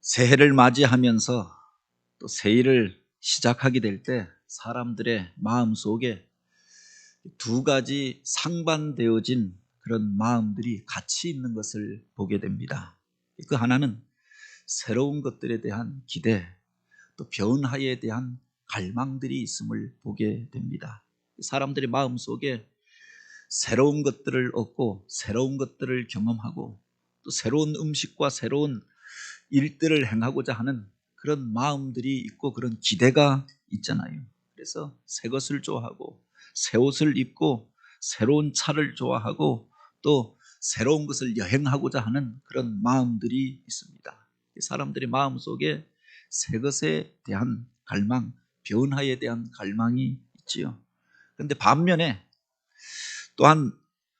새해를 맞이하면서 또 새해를 시작하게 될 때 사람들의 마음 속에 두 가지 상반되어진 그런 마음들이 같이 있는 것을 보게 됩니다. 그 하나는 새로운 것들에 대한 기대, 또 변화에 대한 갈망들이 있음을 보게 됩니다. 사람들의 마음 속에 새로운 것들을 얻고 새로운 것들을 경험하고 또 새로운 음식과 새로운 일들을 행하고자 하는 그런 마음들이 있고 그런 기대가 있잖아요. 그래서 새 것을 좋아하고 새 옷을 입고 새로운 차를 좋아하고 또 새로운 것을 여행하고자 하는 그런 마음들이 있습니다. 사람들의 마음 속에 새 것에 대한 갈망, 변화에 대한 갈망이 있지요. 그런데 반면에 또한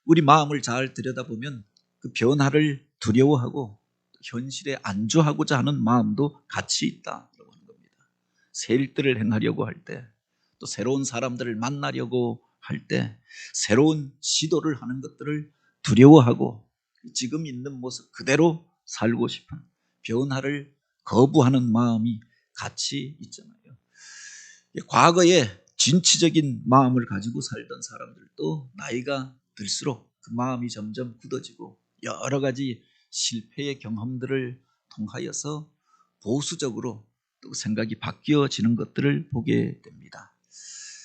우리 마음을 잘 들여다보면 그 변화를 두려워하고 현실에 안주하고자 하는 마음도 같이 있다라고 하는 겁니다. 새 일들을 행하려고 할 때, 또 새로운 사람들을 만나려고 할 때, 새로운 시도를 하는 것들을 두려워하고 지금 있는 모습 그대로 살고 싶은 변화를 거부하는 마음이 같이 있잖아요. 과거에 진취적인 마음을 가지고 살던 사람들도 나이가 들수록 그 마음이 점점 굳어지고 여러 가지 실패의 경험들을 통하여서 보수적으로 또 생각이 바뀌어지는 것들을 보게 됩니다.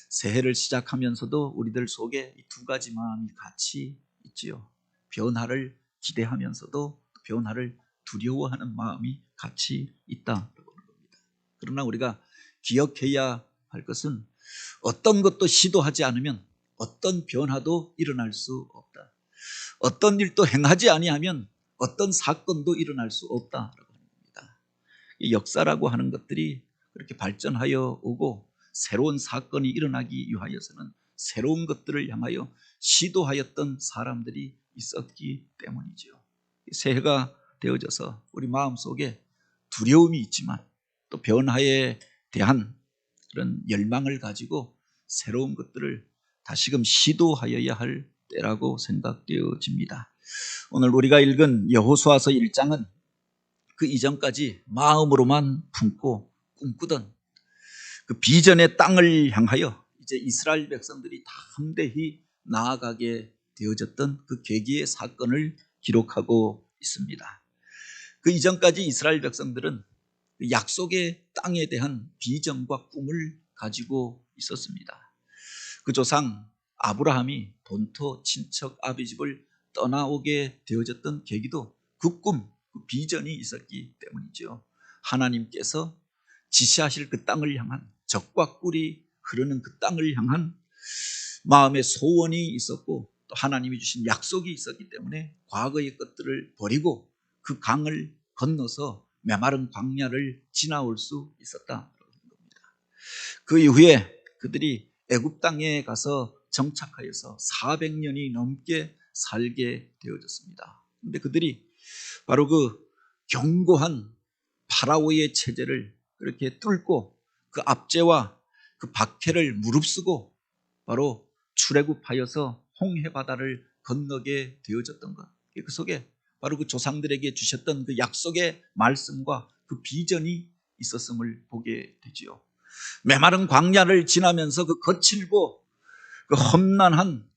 새해를 시작하면서도 우리들 속에 이 두 가지 마음이 같이 있지요. 변화를 기대하면서도 변화를 두려워하는 마음이 같이 있다고 하는 겁니다. 그러나 우리가 기억해야 할 것은 어떤 것도 시도하지 않으면 어떤 변화도 일어날 수 없다. 어떤 일도 행하지 아니하면 어떤 사건도 일어날 수 없다라고 하는 겁니다. 이 역사라고 하는 것들이 그렇게 발전하여 오고 새로운 사건이 일어나기 위하여서는 새로운 것들을 향하여 시도하였던 사람들이 있었기 때문이죠. 새해가 되어져서 우리 마음속에 두려움이 있지만 또 변화에 대한 그런 열망을 가지고 새로운 것들을 다시금 시도하여야 할 때라고 생각되어집니다. 오늘 우리가 읽은 여호수아서 1장은 그 이전까지 마음으로만 품고 꿈꾸던 그 비전의 땅을 향하여 이제 이스라엘 백성들이 다 함대히 나아가게 되어졌던 그 계기의 사건을 기록하고 있습니다. 그 이전까지 이스라엘 백성들은 약속의 땅에 대한 비전과 꿈을 가지고 있었습니다. 그 조상 아브라함이 본토 친척 아비 집을 떠나오게 되어졌던 계기도 그 꿈, 그 비전이 있었기 때문이죠. 하나님께서 지시하실 그 땅을 향한 적과 꿀이 흐르는 그 땅을 향한 마음의 소원이 있었고 또 하나님이 주신 약속이 있었기 때문에 과거의 것들을 버리고 그 강을 건너서 메마른 광야를 지나올 수 있었다는 겁니다. 그 이후에 그들이 애굽 땅에 가서 정착하여서 400년이 넘게 살게 되어졌습니다. 그런데 그들이 바로 그 견고한 파라오의 체제를 그렇게 뚫고 그 압제와 그 박해를 무릅쓰고 바로 출애굽하여서 홍해 바다를 건너게 되어졌던 것. 그 속에 바로 그 조상들에게 주셨던 그 약속의 말씀과 그 비전이 있었음을 보게 되지요. 메마른 광야를 지나면서 그 거칠고 그 험난한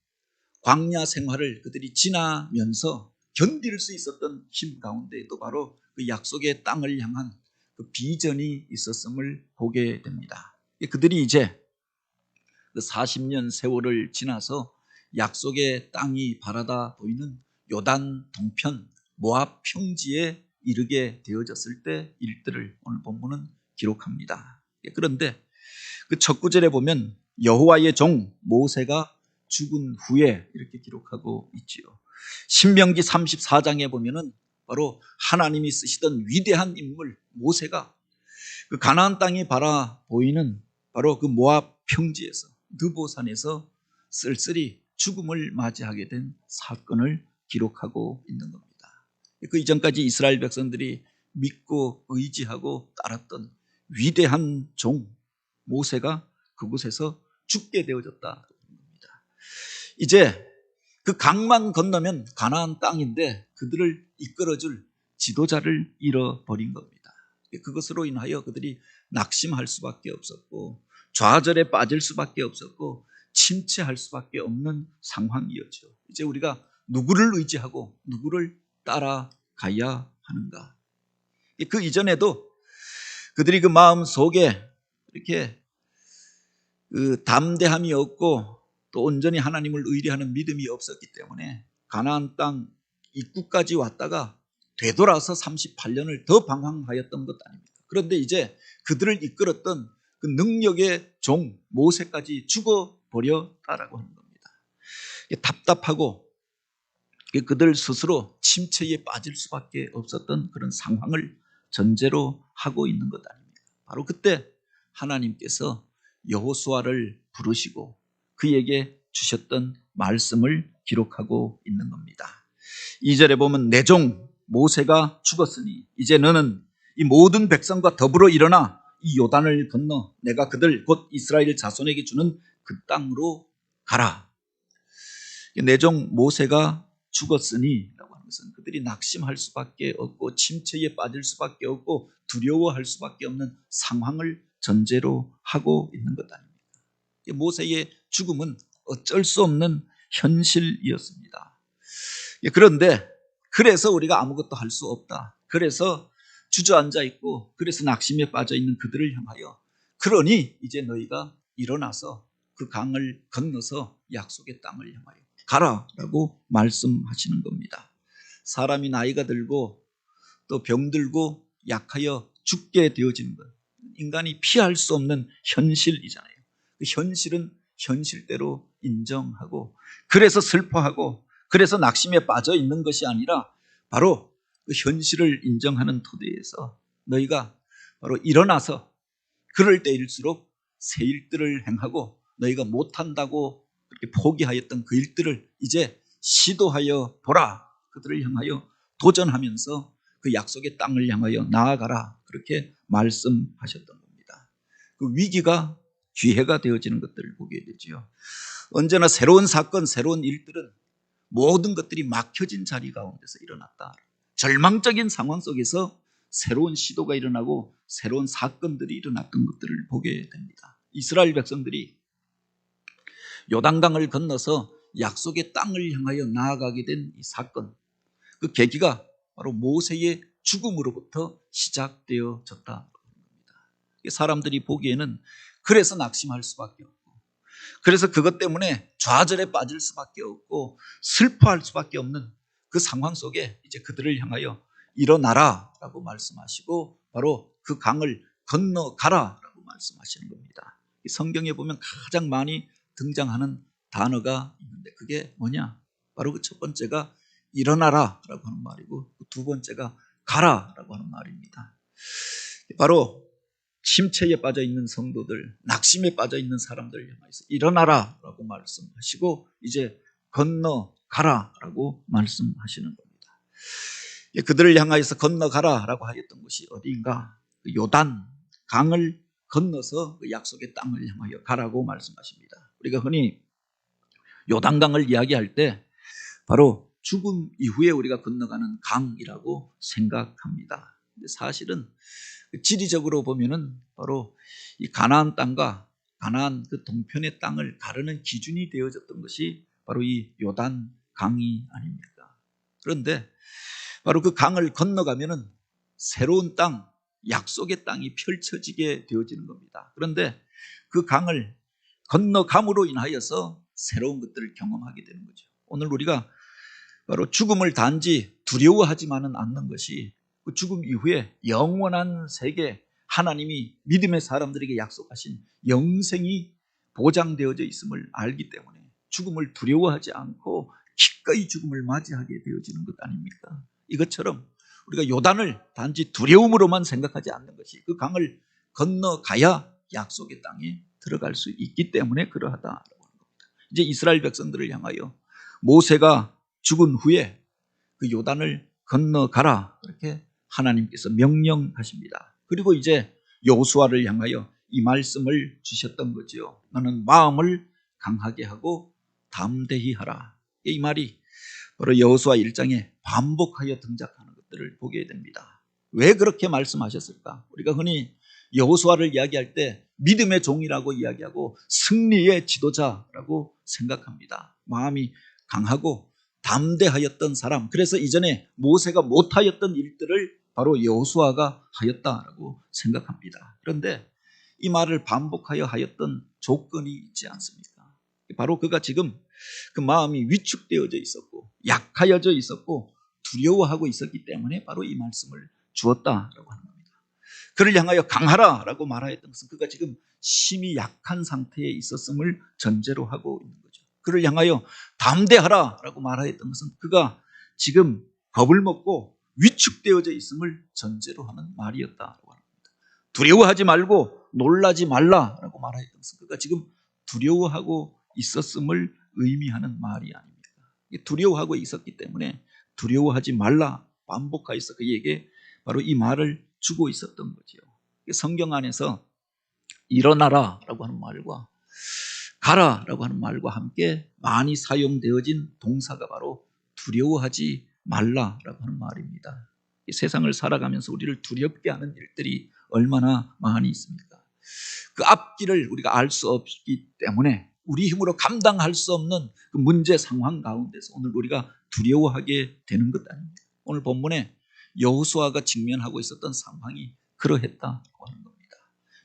광야 생활을 그들이 지나면서 견딜 수 있었던 힘 가운데에도 바로 그 약속의 땅을 향한 그 비전이 있었음을 보게 됩니다. 그들이 이제 그 40년 세월을 지나서 약속의 땅이 바라다 보이는 요단 동편 모압 평지에 이르게 되어졌을 때 일들을 오늘 본문은 기록합니다. 그런데 그 첫 구절에 보면 여호와의 종 모세가 죽은 후에 이렇게 기록하고 있지요. 신명기 34장에 보면은 바로 하나님이 쓰시던 위대한 인물 모세가 그 가나안 땅이 바라 보이는 바로 그 모압 평지에서 느보산에서 쓸쓸히 죽음을 맞이하게 된 사건을 기록하고 있는 겁니다. 그 이전까지 이스라엘 백성들이 믿고 의지하고 따랐던 위대한 종 모세가 그곳에서 죽게 되어졌다. 이제 그 강만 건너면 가나안 땅인데 그들을 이끌어줄 지도자를 잃어버린 겁니다. 그것으로 인하여 그들이 낙심할 수밖에 없었고 좌절에 빠질 수밖에 없었고 침체할 수밖에 없는 상황이었죠. 이제 우리가 누구를 의지하고 누구를 따라가야 하는가? 그 이전에도 그들이 그 마음 속에 이렇게 그 담대함이 없고 또 온전히 하나님을 의뢰하는 믿음이 없었기 때문에 가나안 땅 입구까지 왔다가 되돌아서 38년을 더 방황하였던 것 아닙니까? 그런데 이제 그들을 이끌었던 그 능력의 종 모세까지 죽어버렸다라고 하는 겁니다. 답답하고 그들 스스로 침체에 빠질 수밖에 없었던 그런 상황을 전제로 하고 있는 것 아닙니까? 바로 그때 하나님께서 여호수아를 부르시고 그에게 주셨던 말씀을 기록하고 있는 겁니다. 2절에 보면 내 종 모세가 죽었으니 이제 너는 이 모든 백성과 더불어 일어나 이 요단을 건너 내가 그들 곧 이스라엘 자손에게 주는 그 땅으로 가라. 내 종 모세가 죽었으니 라고 하는 것은 그들이 낙심할 수밖에 없고 침체에 빠질 수밖에 없고 두려워할 수밖에 없는 상황을 전제로 하고 있는 것 아닙니까? 모세의 죽음은 어쩔 수 없는 현실이었습니다. 그런데 그래서 우리가 아무것도 할 수 없다. 그래서 주저앉아 있고 그래서 낙심에 빠져 있는 그들을 향하여 그러니 이제 너희가 일어나서 그 강을 건너서 약속의 땅을 향하여 가라라고 말씀하시는 겁니다. 사람이 나이가 들고 또 병들고 약하여 죽게 되어지는 것, 인간이 피할 수 없는 현실이잖아요. 그 현실은 현실대로 인정하고 그래서 슬퍼하고 그래서 낙심에 빠져 있는 것이 아니라 바로 그 현실을 인정하는 토대에서 너희가 바로 일어나서 그럴 때일수록 새 일들을 행하고 너희가 못한다고 그렇게 포기하였던 그 일들을 이제 시도하여 보라. 그들을 향하여 도전하면서 그 약속의 땅을 향하여 나아가라. 그렇게 말씀하셨던 겁니다. 그 위기가 기회가 되어지는 것들을 보게 되죠. 언제나 새로운 사건, 새로운 일들은 모든 것들이 막혀진 자리 가운데서 일어났다. 절망적인 상황 속에서 새로운 시도가 일어나고 새로운 사건들이 일어났던 것들을 보게 됩니다. 이스라엘 백성들이 요단강을 건너서 약속의 땅을 향하여 나아가게 된 이 사건, 그 계기가 바로 모세의 죽음으로부터 시작되어졌다. 사람들이 보기에는 그래서 낙심할 수밖에 없고 그래서 그것 때문에 좌절에 빠질 수밖에 없고 슬퍼할 수밖에 없는 그 상황 속에 이제 그들을 향하여 일어나라 라고 말씀하시고 바로 그 강을 건너가라 라고 말씀하시는 겁니다. 성경에 보면 가장 많이 등장하는 단어가 있는데 그게 뭐냐? 바로 그 첫 번째가 일어나라 라고 하는 말이고 두 번째가 가라 라고 하는 말입니다. 바로 침체에 빠져 있는 성도들, 낙심에 빠져 있는 사람들을 향해서 일어나라 라고 말씀하시고 이제 건너가라 라고 말씀하시는 겁니다. 그들을 향하여서 건너가라 라고 하였던 곳이 어디인가? 요단 강을 건너서 그 약속의 땅을 향하여 가라고 말씀하십니다. 우리가 흔히 요단강을 이야기할 때 바로 죽음 이후에 우리가 건너가는 강이라고 생각합니다. 근데 사실은 지리적으로 보면은 바로 이 가나안 땅과 가나안 그 동편의 땅을 가르는 기준이 되어졌던 것이 바로 이 요단 강이 아닙니까? 그런데 바로 그 강을 건너가면은 새로운 땅, 약속의 땅이 펼쳐지게 되어지는 겁니다. 그런데 그 강을 건너감으로 인하여서 새로운 것들을 경험하게 되는 거죠. 오늘 우리가 바로 죽음을 단지 두려워하지만은 않는 것이 그 죽음 이후에 영원한 세계, 하나님이 믿음의 사람들에게 약속하신 영생이 보장되어져 있음을 알기 때문에 죽음을 두려워하지 않고 기꺼이 죽음을 맞이하게 되어지는 것 아닙니까? 이것처럼 우리가 요단을 단지 두려움으로만 생각하지 않는 것이 그 강을 건너가야 약속의 땅에 들어갈 수 있기 때문에 그러하다라고 하는 겁니다. 이제 이스라엘 백성들을 향하여 모세가 죽은 후에 그 요단을 건너가라 그렇게 하나님께서 명령하십니다. 그리고 이제 여호수아를 향하여 이 말씀을 주셨던 거죠. 너는 마음을 강하게 하고 담대히 하라. 이 말이 바로 여호수아 1장에 반복하여 등장하는 것들을 보게 됩니다. 왜 그렇게 말씀하셨을까? 우리가 흔히 여호수아를 이야기할 때 믿음의 종이라고 이야기하고 승리의 지도자라고 생각합니다. 마음이 강하고 담대하였던 사람, 그래서 이전에 모세가 못하였던 일들을 바로 여호수아가 하였다라고 생각합니다. 그런데 이 말을 반복하여 하였던 조건이 있지 않습니까? 바로 그가 지금 그 마음이 위축되어져 있었고 약하여져 있었고 두려워하고 있었기 때문에 바로 이 말씀을 주었다라고 하는 겁니다. 그를 향하여 강하라라고 말하였던 것은 그가 지금 심히 약한 상태에 있었음을 전제로 하고 있는 거죠. 그를 향하여 담대하라라고 말하였던 것은 그가 지금 겁을 먹고 위축되어져 있음을 전제로 하는 말이었다라고 합니다. 두려워하지 말고 놀라지 말라라고 말하였던 것은 그가 지금 두려워하고 있었음을 의미하는 말이 아닙니까? 두려워하고 있었기 때문에 두려워하지 말라 반복하여서 그에게 바로 이 말을 주고 있었던 거죠. 성경 안에서 일어나라라고 하는 말과 가라라고 하는 말과 함께 많이 사용되어진 동사가 바로 두려워하지 말라라고 하는 말입니다. 이 세상을 살아가면서 우리를 두렵게 하는 일들이 얼마나 많이 있습니까? 그 앞길을 우리가 알 수 없기 때문에 우리 힘으로 감당할 수 없는 그 문제 상황 가운데서 오늘 우리가 두려워하게 되는 것 아닙니까? 오늘 본문에 여호수아가 직면하고 있었던 상황이 그러했다고 하는 겁니다.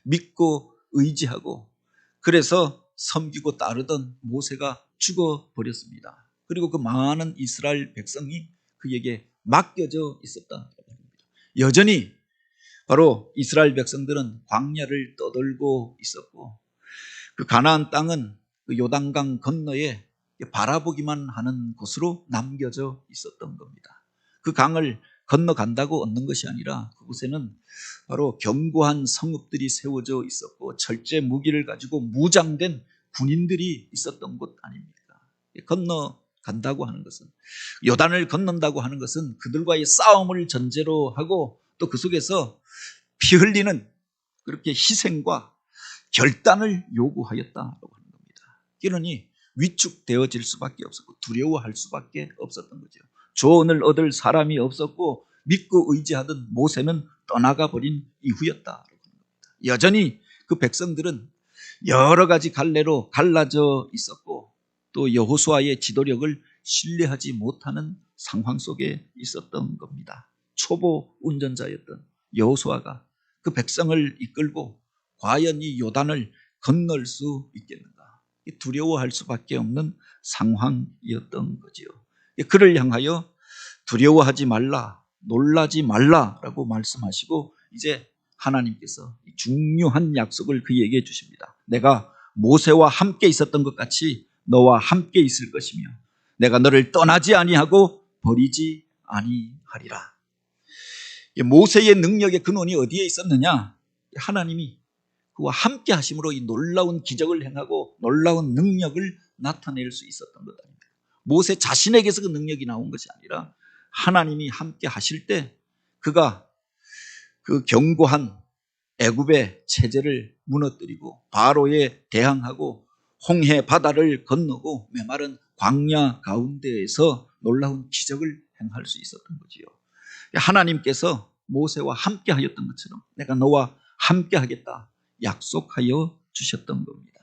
믿고 의지하고 그래서 섬기고 따르던 모세가 죽어버렸습니다. 그리고 그 많은 이스라엘 백성이 그에게 맡겨져 있었다고 합니다. 여전히 바로 이스라엘 백성들은 광야를 떠돌고 있었고 그 가나안 땅은 그 요단강 건너에 바라보기만 하는 곳으로 남겨져 있었던 겁니다. 그 강을 건너간다고 얻는 것이 아니라 그곳에는 바로 견고한 성읍들이 세워져 있었고 철제 무기를 가지고 무장된 군인들이 있었던 곳 아닙니까? 건너간다고 하는 것은, 요단을 건넌다고 하는 것은 그들과의 싸움을 전제로 하고 또 그 속에서 피 흘리는 그렇게 희생과 결단을 요구하였다고 하는 겁니다. 그러니 위축되어질 수밖에 없었고 두려워할 수밖에 없었던 거죠. 조언을 얻을 사람이 없었고 믿고 의지하던 모세는 떠나가 버린 이후였다. 여전히 그 백성들은 여러 가지 갈래로 갈라져 있었고 또 여호수아의 지도력을 신뢰하지 못하는 상황 속에 있었던 겁니다. 초보 운전자였던 여호수아가 그 백성을 이끌고 과연 이 요단을 건널 수 있겠는가? 두려워할 수밖에 없는 상황이었던 거지요. 그를 향하여 두려워하지 말라, 놀라지 말라라고 말씀하시고 이제 하나님께서 중요한 약속을 그에게 주십니다. 내가 모세와 함께 있었던 것 같이 너와 함께 있을 것이며 내가 너를 떠나지 아니하고 버리지 아니하리라. 모세의 능력의 근원이 어디에 있었느냐? 하나님이 그와 함께 하심으로 이 놀라운 기적을 행하고 놀라운 능력을 나타낼 수 있었던 것 아닙니까? 모세 자신에게서 그 능력이 나온 것이 아니라 하나님이 함께 하실 때 그가 그 견고한 애굽의 체제를 무너뜨리고 바로에 대항하고 홍해 바다를 건너고 메마른 광야 가운데에서 놀라운 기적을 행할 수 있었던 거지요. 하나님께서 모세와 함께 하였던 것처럼 내가 너와 함께 하겠다 약속하여 주셨던 겁니다.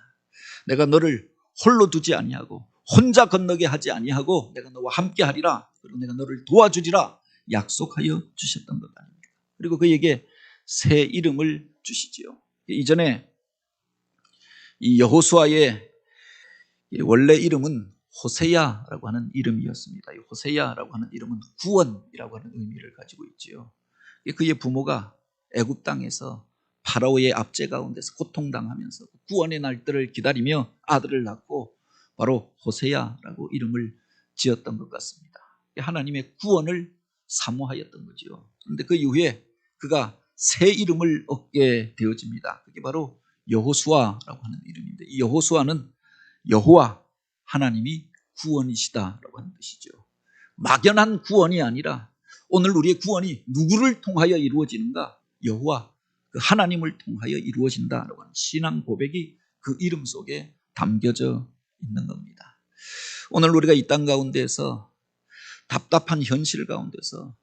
내가 너를 홀로 두지 아니하고 혼자 건너게 하지 아니하고 내가 너와 함께 하리라, 그리고 내가 너를 도와주리라 약속하여 주셨던 것 아닙니까? 그리고 그에게 새 이름을 주시지요. 이전에 이 여호수아의 원래 이름은 호세야라고 하는 이름이었습니다. 이 호세야라고 하는 이름은 구원이라고 하는 의미를 가지고 있지요. 그의 부모가 애굽 땅에서 파라오의 압제 가운데서 고통당하면서 구원의 날들을 기다리며 아들을 낳고 바로 호세야라고 이름을 지었던 것 같습니다. 하나님의 구원을 사모하였던 거죠. 그런데 그 이후에 그가 새 이름을 얻게 되어집니다. 그게 바로 여호수아라고 하는 이름인데 이 여호수아는 여호와 하나님이 구원이시다라고 하는 뜻이죠. 막연한 구원이 아니라 오늘 우리의 구원이 누구를 통하여 이루어지는가? 여호와 그 하나님을 통하여 이루어진다라고 하는 신앙 고백이 그 이름 속에 담겨져 있는 겁니다. 오늘 우리가 이 땅 가운데서 답답한 현실 가운데서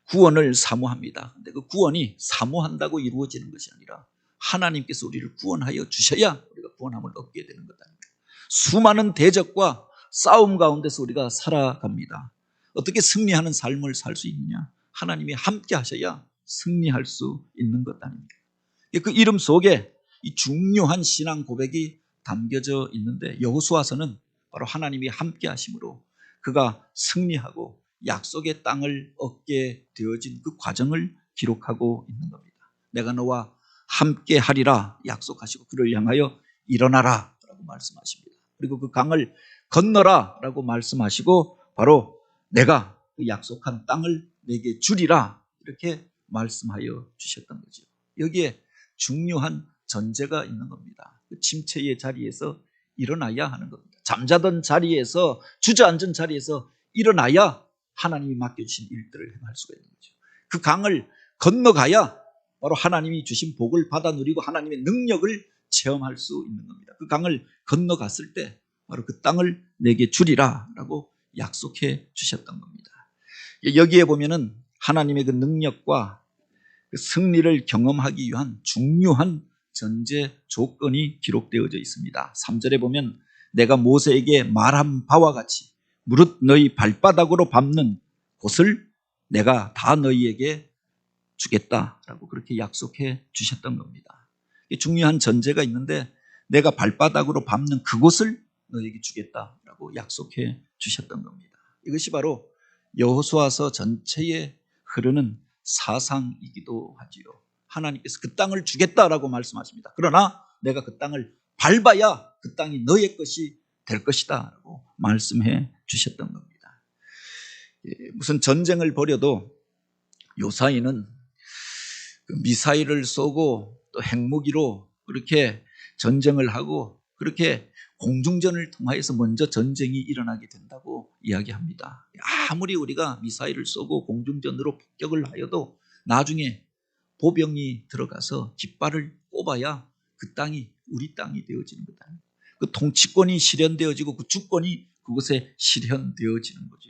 구원을 사모합니다. 근데 그 구원이 사모한다고 이루어지는 것이 아니라 하나님께서 우리를 구원하여 주셔야 우리가 구원함을 얻게 되는 것 아닙니까? 수많은 대적과 싸움 가운데서 우리가 살아갑니다. 어떻게 승리하는 삶을 살 수 있느냐? 하나님이 함께 하셔야 승리할 수 있는 것 아닙니까? 그 이름 속에 이 중요한 신앙 고백이 담겨져 있는데, 여호수아서는 바로 하나님이 함께 하심으로 그가 승리하고 약속의 땅을 얻게 되어진 그 과정을 기록하고 있는 겁니다. 내가 너와 함께 하리라 약속하시고 그를 향하여 일어나라 라고 말씀하십니다. 그리고 그 강을 건너라 라고 말씀하시고 바로 내가 그 약속한 땅을 내게 주리라 이렇게 말씀하여 주셨던 거죠. 여기에 중요한 전제가 있는 겁니다. 그 침체의 자리에서 일어나야 하는 겁니다. 잠자던 자리에서, 주저앉은 자리에서 일어나야 하나님이 맡겨주신 일들을 행할 수가 있는 거죠. 그 강을 건너가야 바로 하나님이 주신 복을 받아 누리고 하나님의 능력을 체험할 수 있는 겁니다. 그 강을 건너갔을 때 바로 그 땅을 내게 주리라 라고 약속해 주셨던 겁니다. 여기에 보면은 하나님의 그 능력과 그 승리를 경험하기 위한 중요한 전제 조건이 기록되어져 있습니다. 3절에 보면 내가 모세에게 말한 바와 같이 무릇 너희 발바닥으로 밟는 곳을 내가 다 너희에게 주겠다라고 그렇게 약속해 주셨던 겁니다. 중요한 전제가 있는데 내가 발바닥으로 밟는 그곳을 너희에게 주겠다라고 약속해 주셨던 겁니다. 이것이 바로 여호수아서 전체에 흐르는 사상이기도 하지요. 하나님께서 그 땅을 주겠다라고 말씀하십니다. 그러나 내가 그 땅을 밟아야 그 땅이 너의 것이 될 것이다 라고 말씀해 주셨던 겁니다. 무슨 전쟁을 벌여도 요사이는 그 미사일을 쏘고 또 핵무기로 그렇게 전쟁을 하고 그렇게 공중전을 통하여서 먼저 전쟁이 일어나게 된다고 이야기합니다. 아무리 우리가 미사일을 쏘고 공중전으로 폭격을 하여도 나중에 보병이 들어가서 깃발을 꼽아야 그 땅이 우리 땅이 되어지는 거다. 그 통치권이 실현되어지고 그 주권이 그곳에 실현되어지는 거죠.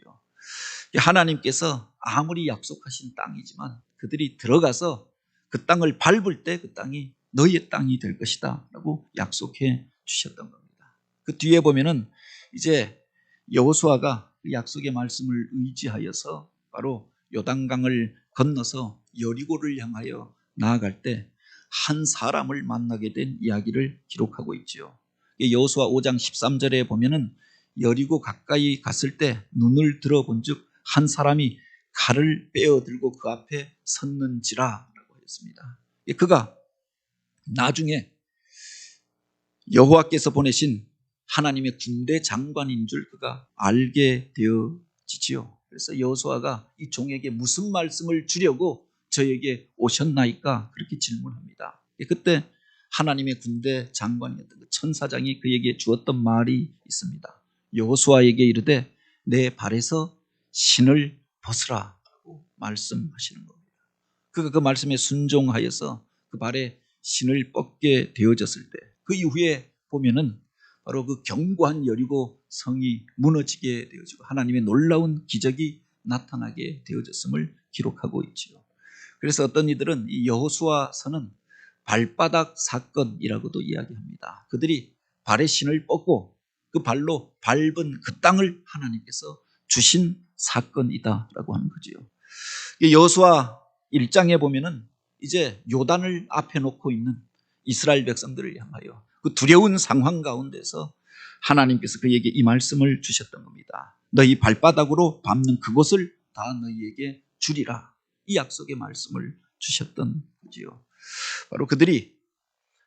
하나님께서 아무리 약속하신 땅이지만 그들이 들어가서 그 땅을 밟을 때 그 땅이 너희의 땅이 될 것이다 라고 약속해 주셨던 겁니다. 그 뒤에 보면은 이제 여호수아가 그 약속의 말씀을 의지하여서 바로 요단강을 건너서 여리고를 향하여 나아갈 때 한 사람을 만나게 된 이야기를 기록하고 있지요. 여호수아 5장 13절에 보면은 여리고 가까이 갔을 때 눈을 들어본즉 한 사람이 칼을 빼어들고 그 앞에 섰는지라라고 했습니다. 그가 나중에 여호와께서 보내신 하나님의 군대 장관인 줄 그가 알게 되어지지요. 그래서 여호수아가 이 종에게 무슨 말씀을 주려고 저에게 오셨나이까 그렇게 질문합니다. 그때 하나님의 군대 장관이었던 그 천사장이 그에게 주었던 말이 있습니다. 여호수아에게 이르되 내 발에서 신을 벗으라 라고 말씀하시는 겁니다. 그가 그 말씀에 순종하여서 그 발에 신을 벗게 되어졌을 때 그 이후에 보면은 바로 그 견고한 여리고 성이 무너지게 되어지고 하나님의 놀라운 기적이 나타나게 되어졌음을 기록하고 있지요. 그래서 어떤 이들은 이 여호수아서는 발바닥 사건이라고도 이야기합니다. 그들이 발에 신을 뻗고 그 발로 밟은 그 땅을 하나님께서 주신 사건이다라고 하는 거지요. 여호수아 1장에 보면은 이제 요단을 앞에 놓고 있는 이스라엘 백성들을 향하여 그 두려운 상황 가운데서 하나님께서 그에게 이 말씀을 주셨던 겁니다. 너희 발바닥으로 밟는 그곳을 다 너희에게 주리라. 이 약속의 말씀을 주셨던 거지요. 바로 그들이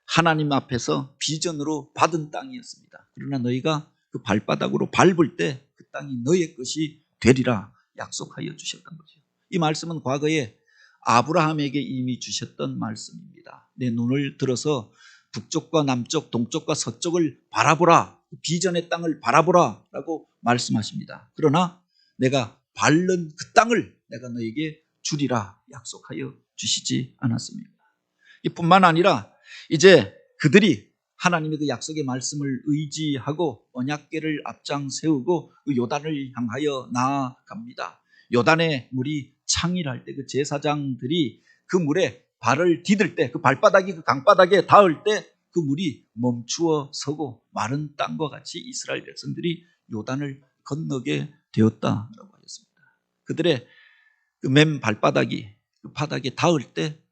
하나님 앞에서 비전으로 받은 땅이었습니다. 그러나 너희가 그 발바닥으로 밟을 때 그 땅이 너희의 것이 되리라 약속하여 주셨던 거죠. 이 말씀은 과거에 아브라함에게 이미 주셨던 말씀입니다. 내 눈을 들어서 북쪽과 남쪽, 동쪽과 서쪽을 바라보라. 비전의 땅을 바라보라 라고 말씀하십니다. 그러나 내가 밟는 그 땅을 내가 너에게 주리라 약속하여 주시지 않았습니까? 이뿐만 아니라 이제 그들이 하나님의 그 약속의 말씀을 의지하고 언약궤를 앞장 세우고 그 요단을 향하여 나아갑니다. 요단의 물이 창일할 때 그 제사장들이 그 물에 발을 디딜 때, 그 발바닥이 그 강바닥에 닿을 때 그 물이 멈추어 서고 마른 땅과 같이 이스라엘 백성들이 요단을 건너게 되었다라고 하였습니다. 그들의 그 맨 발바닥이 그 바닥에 닿을 때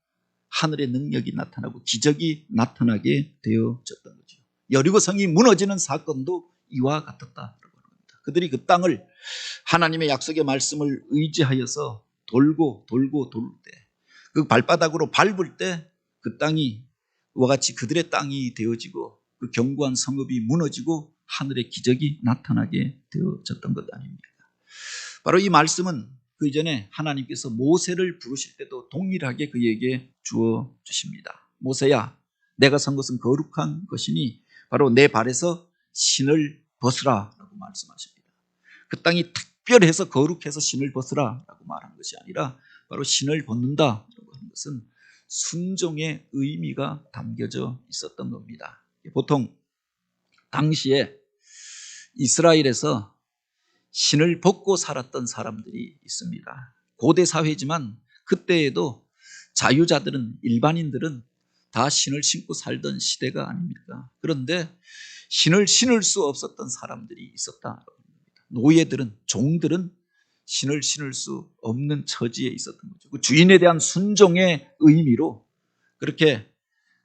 하늘의 능력이 나타나고 기적이 나타나게 되어졌던 거죠. 여리고 성이 무너지는 사건도 이와 같았다라고 합니다. 그들이 그 땅을 하나님의 약속의 말씀을 의지하여서 돌고 돌 때, 그 발바닥으로 밟을 때 그 땅이 이와 같이 그들의 땅이 되어지고 그 견고한 성읍이 무너지고 하늘의 기적이 나타나게 되어졌던 것 아닙니까? 바로 이 말씀은 그 이전에 하나님께서 모세를 부르실 때도 동일하게 그에게 주어 주십니다. 모세야, 내가 선 것은 거룩한 것이니 바로 내 발에서 신을 벗으라 라고 말씀하십니다. 그 땅이 특별해서 거룩해서 신을 벗으라 라고 말한 것이 아니라 바로 신을 벗는다라고 하는 것은 순종의 의미가 담겨져 있었던 겁니다. 보통 당시에 이스라엘에서 신을 벗고 살았던 사람들이 있습니다. 고대 사회지만 그때에도 자유자들은, 일반인들은 다 신을 신고 살던 시대가 아닙니까? 그런데 신을 신을 수 없었던 사람들이 있었다. 노예들은, 종들은 신을 신을 수 없는 처지에 있었던 거죠. 그 주인에 대한 순종의 의미로 그렇게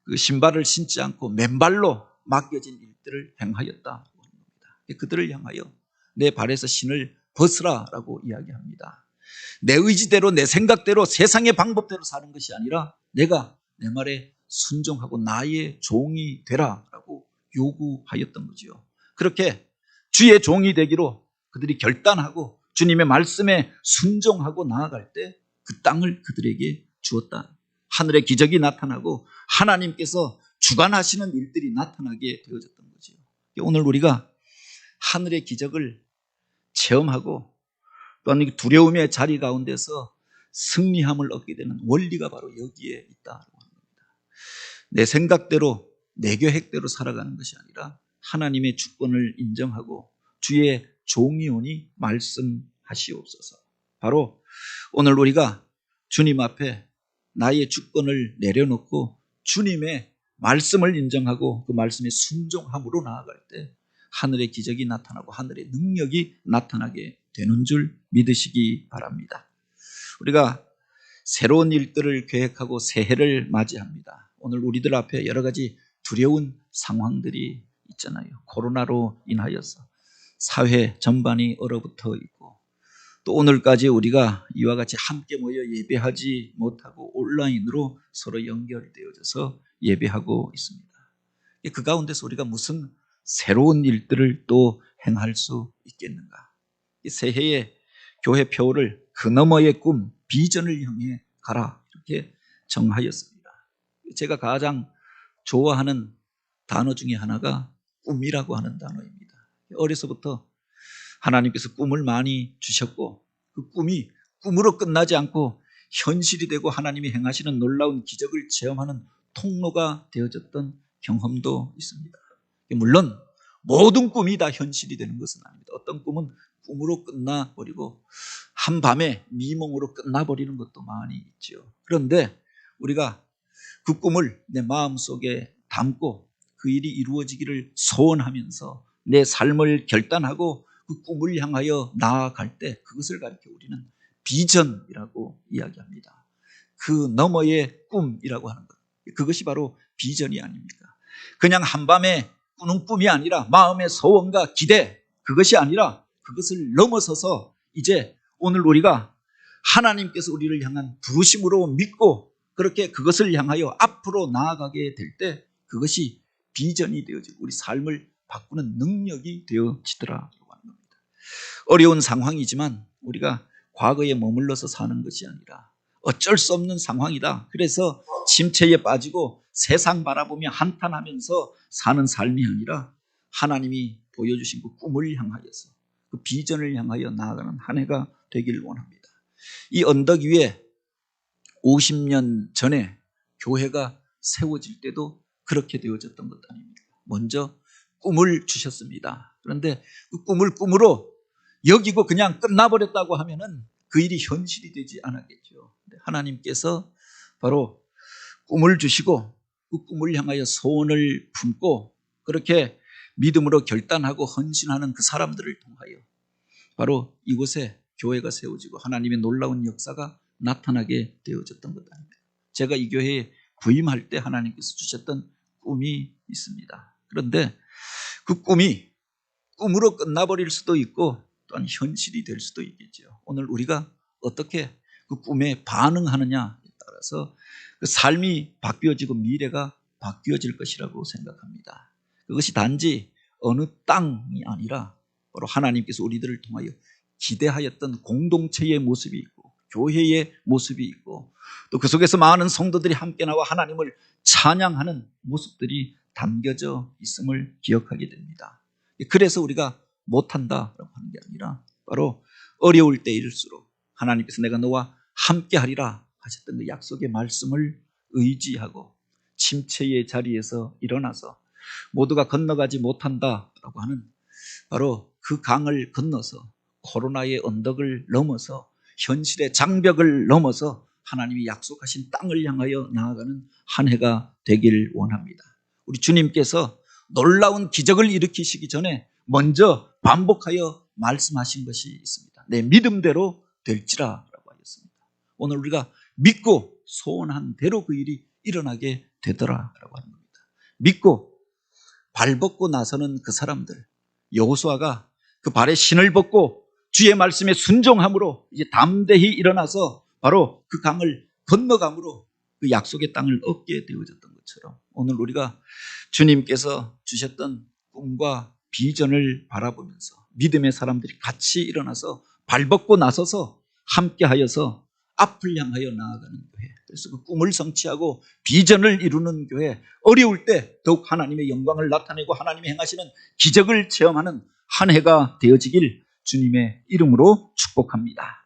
그 신발을 신지 않고 맨발로 맡겨진 일들을 행하였다. 그들을 향하여 내 발에서 신을 벗으라라고 이야기합니다. 내 의지대로, 내 생각대로, 세상의 방법대로 사는 것이 아니라 내가 내 말에 순종하고 나의 종이 되라라고 요구하였던 거지요. 그렇게 주의 종이 되기로 그들이 결단하고 주님의 말씀에 순종하고 나아갈 때 그 땅을 그들에게 주었다. 하늘의 기적이 나타나고 하나님께서 주관하시는 일들이 나타나게 되어졌던 거지요. 오늘 우리가 하늘의 기적을 체험하고 또한 두려움의 자리 가운데서 승리함을 얻게 되는 원리가 바로 여기에 있다고 합니다. 내 생각대로, 내 계획대로 살아가는 것이 아니라 하나님의 주권을 인정하고 주의 종이오니 말씀하시옵소서. 바로 오늘 우리가 주님 앞에 나의 주권을 내려놓고 주님의 말씀을 인정하고 그 말씀에 순종함으로 나아갈 때 하늘의 기적이 나타나고 하늘의 능력이 나타나게 되는 줄 믿으시기 바랍니다. 우리가 새로운 일들을 계획하고 새해를 맞이합니다. 오늘 우리들 앞에 여러 가지 두려운 상황들이 있잖아요. 코로나로 인하여서 사회 전반이 얼어붙어 있고 또 오늘까지 우리가 이와 같이 함께 모여 예배하지 못하고 온라인으로 서로 연결되어져서 예배하고 있습니다. 그 가운데서 우리가 무슨 새로운 일들을 또 행할 수 있겠는가? 이 새해의 교회 표를 그 너머의 꿈, 비전을 향해 가라 이렇게 정하였습니다. 제가 가장 좋아하는 단어 중에 하나가 꿈이라고 하는 단어입니다. 어려서부터 하나님께서 꿈을 많이 주셨고 그 꿈이 꿈으로 끝나지 않고 현실이 되고 하나님이 행하시는 놀라운 기적을 체험하는 통로가 되어졌던 경험도 있습니다. 물론 모든 꿈이 다 현실이 되는 것은 아닙니다. 어떤 꿈은 꿈으로 끝나버리고 한밤에 미몽으로 끝나버리는 것도 많이 있죠. 그런데 우리가 그 꿈을 내 마음속에 담고 그 일이 이루어지기를 소원하면서 내 삶을 결단하고 그 꿈을 향하여 나아갈 때 그것을 가리켜 우리는 비전이라고 이야기합니다. 그 너머의 꿈이라고 하는 것, 그것이 바로 비전이 아닙니까? 그냥 한밤에 꾸는 꿈이 아니라 마음의 소원과 기대, 그것이 아니라 그것을 넘어서서 이제 오늘 우리가 하나님께서 우리를 향한 부르심으로 믿고 그렇게 그것을 향하여 앞으로 나아가게 될 때 그것이 비전이 되어지고 우리 삶을 바꾸는 능력이 되어지더라라고 하는 겁니다. 어려운 상황이지만 우리가 과거에 머물러서 사는 것이 아니라 어쩔 수 없는 상황이다. 그래서 침체에 빠지고 세상 바라보며 한탄하면서 사는 삶이 아니라 하나님이 보여주신 그 꿈을 향하여서 그 비전을 향하여 나아가는 한 해가 되길 원합니다. 이 언덕 위에 50년 전에 교회가 세워질 때도 그렇게 되어졌던 것 아닙니까? 먼저 꿈을 주셨습니다. 그런데 그 꿈을 꿈으로 여기고 그냥 끝나버렸다고 하면은 그 일이 현실이 되지 않았겠죠. 하나님께서 바로 꿈을 주시고 그 꿈을 향하여 소원을 품고 그렇게 믿음으로 결단하고 헌신하는 그 사람들을 통하여 바로 이곳에 교회가 세워지고 하나님의 놀라운 역사가 나타나게 되어졌던 것 아닙니까? 제가 이 교회에 부임할 때 하나님께서 주셨던 꿈이 있습니다. 그런데 그 꿈이 꿈으로 끝나버릴 수도 있고 또한 현실이 될 수도 있겠죠. 오늘 우리가 어떻게 그 꿈에 반응하느냐에 따라서 그 삶이 바뀌어지고 미래가 바뀌어질 것이라고 생각합니다. 그것이 단지 어느 땅이 아니라 바로 하나님께서 우리들을 통하여 기대하였던 공동체의 모습이 있고 교회의 모습이 있고 또 그 속에서 많은 성도들이 함께 나와 하나님을 찬양하는 모습들이 담겨져 있음을 기억하게 됩니다. 그래서 우리가 못한다라고 하는 게 아니라 바로 어려울 때일수록 하나님께서 내가 너와 함께 하리라 하셨던 그 약속의 말씀을 의지하고 침체의 자리에서 일어나서 모두가 건너가지 못한다라고 하는 바로 그 강을 건너서 코로나의 언덕을 넘어서 현실의 장벽을 넘어서 하나님이 약속하신 땅을 향하여 나아가는 한 해가 되길 원합니다. 우리 주님께서 놀라운 기적을 일으키시기 전에 먼저 반복하여 말씀하신 것이 있습니다. 내 믿음대로 될지라라고 하셨습니다. 오늘 우리가 믿고 소원한 대로 그 일이 일어나게 되더라라고 하는 겁니다. 믿고 발벗고 나서는 그 사람들, 여호수아가 그 발에 신을 벗고 주의 말씀에 순종함으로 이제 담대히 일어나서 바로 그 강을 건너감으로 그 약속의 땅을 얻게 되어졌던 것처럼 오늘 우리가 주님께서 주셨던 꿈과 비전을 바라보면서 믿음의 사람들이 같이 일어나서 발벗고 나서서 함께하여서 앞을 향하여 나아가는 교회, 그래서 그 꿈을 성취하고 비전을 이루는 교회, 어려울 때 더욱 하나님의 영광을 나타내고 하나님이 행하시는 기적을 체험하는 한 해가 되어지길 주님의 이름으로 축복합니다.